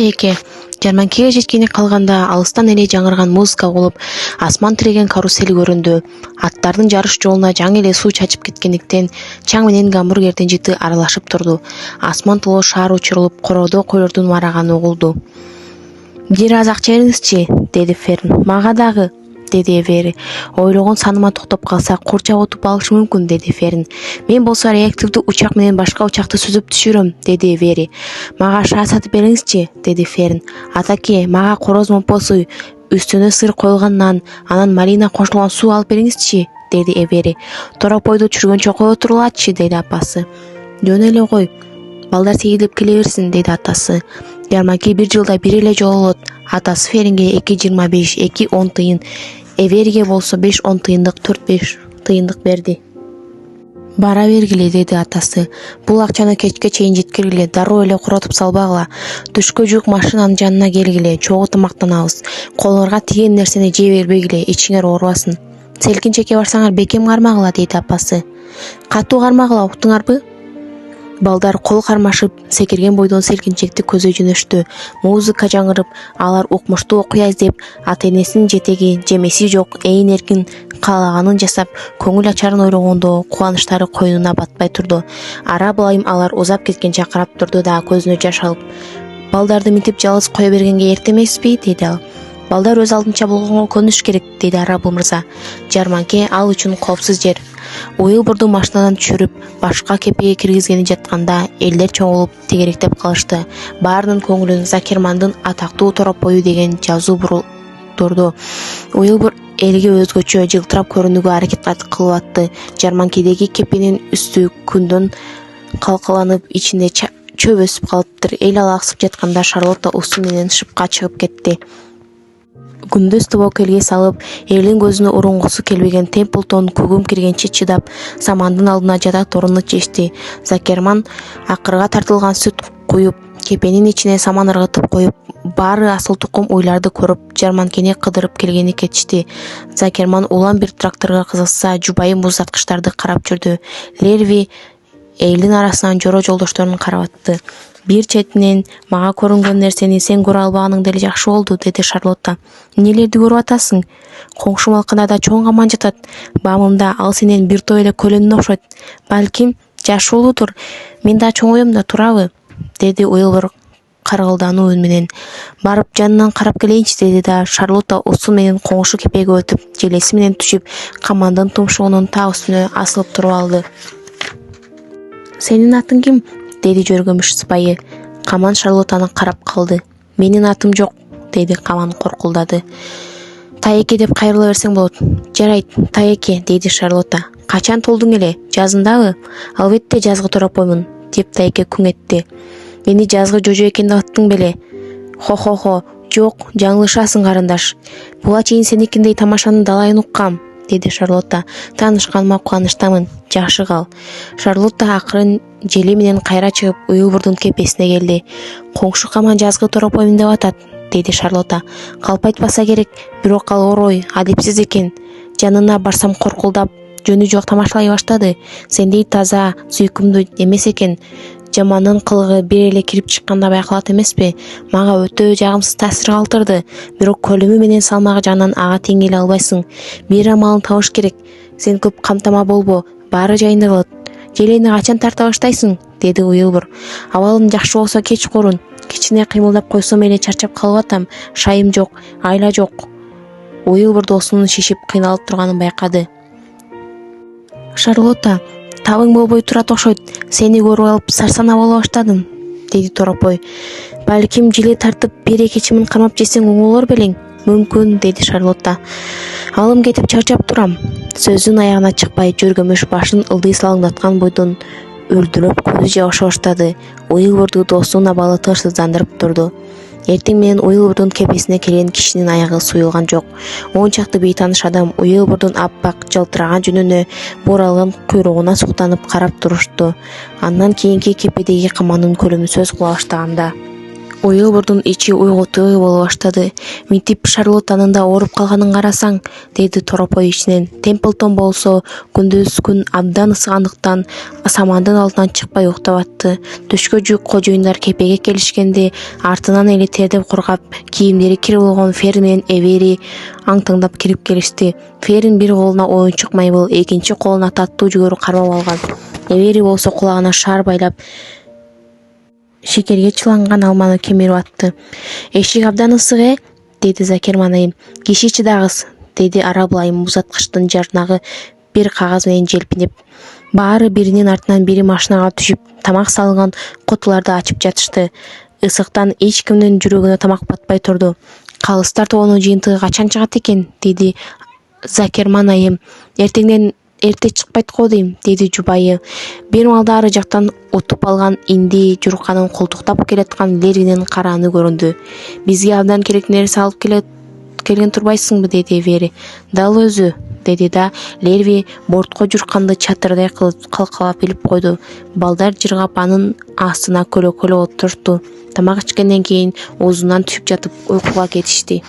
Тайеке. Жарманкеге жеткени калганда алыстан эле жаңырган музыка угулуп, асман тиреген карусель көрүндү. Аттардын жарыш жолуна жаңы эле суу чачып кеткендиктен чаң менен гамбургердин жыты аралашып турду. Асман толо шаар учурулуп, короодо койлордун мараганы угулду. «Бир аз акча бериңизчи», деди Ферн. «Мага дагы», деди Эвери. «Ойлогон сааныма токтоп калса, курчак утуп алышы мүмкүн», деди Ферн. «Мен болсо реактивдүү учак менен башка учакты сүзүп түшүрөм», деди Эвери. «Мага шаа сатып бериңизчи», деди Ферн. «Атаке, мага короз момпосу, үстүнө сыр коюлган нан, анан малина кошулган суу алып бериңизчи», деди Эвери. «Торопойду чүргөнчө кое турулачы», деди апасы. «Жөн эле кой, балдар сейилип келе берсин», деди атасы. Жарманке бир жылда бир эле жолу болот. Атасы Феринге 2,25, 2,10 тыйын, Эвериге болсо 5-10 тыйындык, 4-5 тыйындык берди. «Бара бергиле», деди атасы. «Бул акчаны кечке чейин жеткиргиле, дароо эле куротуп салбагыла. Түшкө жүк машинанын жанына келгиле, чогуу тамактанабыз. Колуңарга тиген нерсени жей бербегиле, ичиңер оорубасын. Селкинчекке барсаңар бекем кармагыла», деди апасы. «Катуу кармагыла, уктуңарбы?» Балдар кол кармашып, секирген бойдон селкинчекти көзөй жөнөштү. Музыка жаңырып, алар укмуштуу окуя издеп, ата-энесинин жетеги, жемеси жок, эйин эркин каалаганын жасап, көңүл ачарын ойлогондо кубанычтары койнуна батпай турду. Ара былайым алар узап кеткенче карап турду да көзүнө жаш алып, «Балдарды мынтип жалгыз кое бергенге эрте эмеспи?» деди ал. «Балдар өз алдынча болгонго көнүш керек», деди Арабыл мырза. «Жарманке ал үчүн коопсуз жер». Уилбурду машинадан түшүрүп, башка кепеге киргизгени жатканда элдер чоңулуп тегеректеп калышты. Баарынын көңүлүн Закермандын атактуу торопою деген жазуу бурулдурду. Уилбур элге өзгөчө жылтырап көрүнүүгө аракет кылып атты. Жарманкедеги кепенин үстү күндөн калкаланып, ичинде чөп өсүп калыптыр. Эл алаксып жатканда Шарлотта усу менен шыпка чыгып кетти. Күндүз тубок элге салып, элдин көзүнө урунгусу келбеген Темплтон күгүм киргенче чыдап, самандын алдына жада торуну чечти. Закерман акырга тартылган сүт куюп, кепенин ичине саман ыргытып коюп, баары асыл тукум уйларды көрүп, Жарманкени кыдырып келгени кетишти. Закерман улам бир тракторго кызыкса, жубайы муздаткычтарды карап жүрдү. Лерви элдин арасынан жора жолдошторун карап атты. «Бир четинен мага көрүнгөн нерсени сен көрө албаганың деле жакшы болду», деди Шарлотта. «Эмнелерди көрүп атасың? Коңшу малканада чоң каман жатат. Баамымда ал сенен бир топ эле көлөнүн окшойт. Балким жаш болудур. Мен да чоңоем да турабы?» деди Уилбур каргылдануу үн менен. «Барып жанынан карап келейинчи», деди да Шарлотта усу менен коңшу кепеге өтүп, желеси менен түшүп, камандын тумшугунун так үстүнө асылып туруп алды. «Сенин атың ким?» деди жөргөмүш сыпайы. Каман Шарлоттаны карап калды. «Менин атым жок», деди Каман коркулдады. «Тайеке деп кайрыла берсең болот». «Жарайт, Тайеке», деди Шарлотта. «Качан толдуң эле? Жазындабы?» «Албетте жазгы торопоймун», деп Тайеке күң этти. «Мени жазгы жожо экен деп аттың беле?» «Хо-хо-хо, жок, жаңылышасың карындаш. Буга чейин сеникиндей тамашанын далайын уккам», деди Шарлотта. «Таанышканыма кубанычтамын. Жакшы кал». Шарлотта акырын жели менен кайра чыгып, Уилбурдун кепесине келди. «Коңшу Каман жазгы торопоймун деп атат», деди Шарлотта. «Калп айтпаса керек, бирок ал орой, адепсиз экен. Жанына барсам коркулдап, жөнү жок тамашалай баштады. Сендей таза, сүйкүмдүү эмес экен. Жамандын кылыгы бир эле кирип чыкканда байкалат эмеспи? Мага өтө жагымсыз таасир калтырды. Бирок көлөмү менен салмагы жагынан ага тең келе албайсың. Бир амалын табыш керек. Сен көп камтама болбо, баары жайында болот. Желени качан тарта баштайсың?» деди Уилбур. «Абалым жакшы болсо кечкурун. Кичине кыймылдап койсом эле чарчап калып атам. Шайым жок, айла жок». Уилбур досунун шишип кыйналып турганын байкады. «Шарлотта, табың болбой турат окшойт. Сени көрүп алып сарсана боло баштадым», деди торопой. «Балким жиле тартып бир эки чымын кармап жесең оң болор белең?» «Мүмкүн», деди Шарлотта. «Алым кетип чарчап турам». Сөзүнүн аягына чыкпай, жөргөмүш башын ылдый салаңдаткан бойдон өлдүрөп көзү жабыша баштады. Уилбурду досунун абалы тынчсыздандырып турду. Эртең менен Уилбурдун кепесине келген кишинин аягы суюлган жок. Он чакты бейтаныш адам Уилбурдун аппак жалтыраган жүнүнө, буралган куйругуна суктанып карап турушту. Андан кийинки кепедеги Камандын көлөмү сөз кыла баштаганда Уилбурдун ичи уйгутууй боло баштады. Мынтип Шарлоттанын да ооруп калганын карасаң, деди торопой ичинен. Темплтон болсо күндүз күн абдан ысыгандыктан самандын алдынан чыкпай уктап атты. Түшкө жүк кожоюндар кепеге келишкенде артынан эле тердеп кургап, кийимдери кир болгон Ферин менен Эвери аңтыңдап кирип келишти. Ферин бир колуна оюнчук майбыл, экинчи колуна таттуу жүгөрү кармап алган. Эвери болсо кулагына шаар байлап шекерге чыланган алманы кемирип атты. Эшик абдан ысык деди Закерман айым. Киши чыдагыс, деди Арабыл айым узаткычтын жарнагы бир кагаз менен желпинип. Баары биринин артынан бири машинага түшүп, тамак салынган кутуларды ачып жатышты. Ысыктан эч кимдин жүрөгүнө тамак батпай турду. Калыстар тобунун жыйынтыгы качан чыгат экен, деди Закерман айым. Эрте чыкпайт го дейм, деди жубайы. Бир маалда ары жактан утуп алган инди журканын колтуктап келаткан Лервинин карааны көрүндү. Бизге абдан керектүү нерсе алып келген турбайсыңбы, деди Эвери. Дал өзү, деди да Лерви бортко журканды чатырдай кылып калкалап илип койду. Балдар жыргап анын астына көлө отурду. Тамак ичкенден кийин оозунан түшүп жатып уйкуга кетишти.